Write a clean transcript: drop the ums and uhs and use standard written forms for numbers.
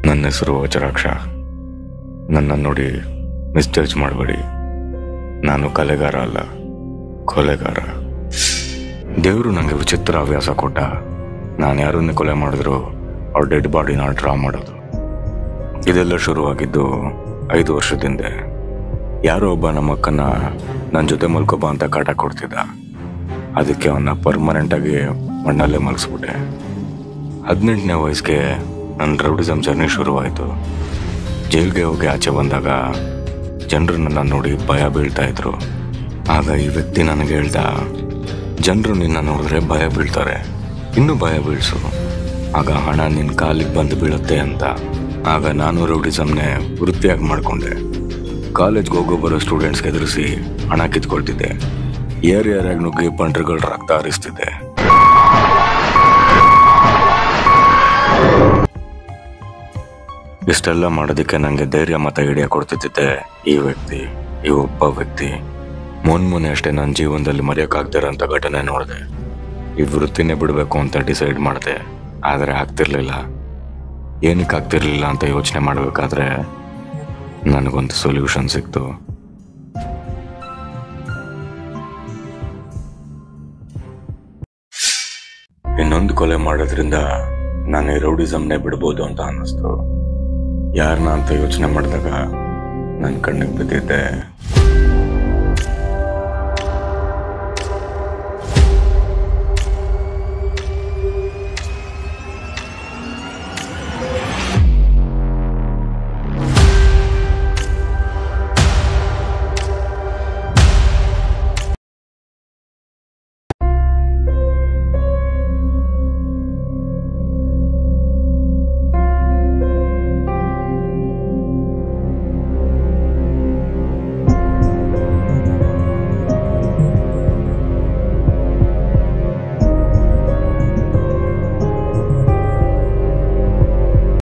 ನನ್ನ ಹೆಸರು ವಜ್ರಾಕ್ಷ. ನನ್ನ ನೋಡಿ ಮಿಸ್ಜಡ್ಜ್ ಮಾಡಬೇಡಿ. ನಾನು ಕಲೆಗಾರ ಅಲ್ಲ, ಕೊಲೆಗಾರ. ದೇವರು ನನಗೆ ವಿಚಿತ್ರ ಹವ್ಯಾಸ ಕೊಟ್ಟ. ನಾನು ಯಾರನ್ನೇ ಕೊಲೆ ಮಾಡಿದ್ರು ಅವ್ರ ಡೆಡ್ ಬಾಡಿನ ಡ್ರಾ ಮಾಡೋದು. ಇದೆಲ್ಲ ಶುರುವಾಗಿದ್ದು 5 ವರ್ಷದಿಂದ. ಯಾರೋ ಒಬ್ಬ ನಮ್ಮ ಅಕ್ಕನ ನನ್ನ ಜೊತೆ ಮಲ್ಕೊಬ್ಬ ಅಂತ ಕಾಟ ಕೊಡ್ತಿದ್ದ. ಅದಕ್ಕೆ ಅವನ್ನ ಪರ್ಮನೆಂಟಾಗಿ ಮಣ್ಣಲ್ಲೇ ಮಲಗಿಸ್ಬಿಟ್ಟೆ. 18ನೇ ವಯಸ್ಸಿಗೆ ನನ್ನ ರೌಡಿಸಮ್ ಜರ್ನಿ ಶುರುವಾಯಿತು. ಜೈಲ್ಗೆ ಹೋಗಿ ಆಚೆ ಬಂದಾಗ ಜನರು ನನ್ನ ನೋಡಿ ಭಯ ಬೀಳ್ತಾ ಇದ್ರು. ಆಗ ಈ ವ್ಯಕ್ತಿ ನನಗೆ ಹೇಳ್ದ, ಜನರು ನಿನ್ನ ನೋಡಿದ್ರೆ ಭಯ ಬೀಳ್ತಾರೆ, ಇನ್ನೂ ಭಯ ಬೀಳ್ಸು, ಆಗ ಹಣ ನಿನ್ನ ಕಾಲಿಗೆ ಬಂದು ಬೀಳುತ್ತೆ ಅಂತ. ಆಗ ನಾನು ರೌಡಿಸಮ್ನೇ ವೃತ್ತಿಯಾಗಿ ಮಾಡಿಕೊಂಡೆ. ಕಾಲೇಜ್ಗೆ ಹೋಗೋ ಬರೋ ಸ್ಟೂಡೆಂಟ್ಸ್ಗೆ ಎದುರಿಸಿ ಹಣ ಕಿತ್ಕೊಳ್ತಿದ್ದೆ. ಏರಿಯಾಗಿ ನುಗ್ಗಿ ಬಂಡ್ರುಗಳ ರಕ್ತ ಹರಿಸ್ತಿದ್ದೆ. ಇಷ್ಟೆಲ್ಲ ಮಾಡೋದಕ್ಕೆ ನನಗೆ ಧೈರ್ಯ ಮತ್ತು ಐಡಿಯಾ ಕೊಡ್ತಿದ್ದೆ ಈ ಒಬ್ಬ ವ್ಯಕ್ತಿ. ಮೊನ್ನೆ ಅಷ್ಟೇ ನನ್ನ ಜೀವನದಲ್ಲಿ ಮರೆಯೋಕ್ಕಾಗ್ದಿರೋಂಥ ಘಟನೆ ನೋಡಿದೆ. ಈ ವೃತ್ತಿನೇ ಬಿಡಬೇಕು ಅಂತ ಡಿಸೈಡ್ ಮಾಡಿದೆ. ಆದರೆ ಆಗ್ತಿರ್ಲಿಲ್ಲ. ಏನಕ್ಕೆ ಆಗ್ತಿರ್ಲಿಲ್ಲ ಅಂತ ಯೋಚನೆ ಮಾಡಬೇಕಾದ್ರೆ ನನಗೊಂದು ಸೊಲ್ಯೂಷನ್ ಸಿಕ್ತು. ಇನ್ನೊಂದು ಕೊಲೆ ಮಾಡೋದ್ರಿಂದ ನಾನು ಈ ರೌಡಿಸಮ್ನೇ ಬಿಡ್ಬೋದು ಅಂತ ಅನ್ನಿಸ್ತು. ಯಾರನ್ನ ಅಂತ ಯೋಚನೆ ಮಾಡಿದಾಗ ನನ್ನ ಕಣ್ಣಿಗೆ ಬಿದ್ದಿದ್ದೆ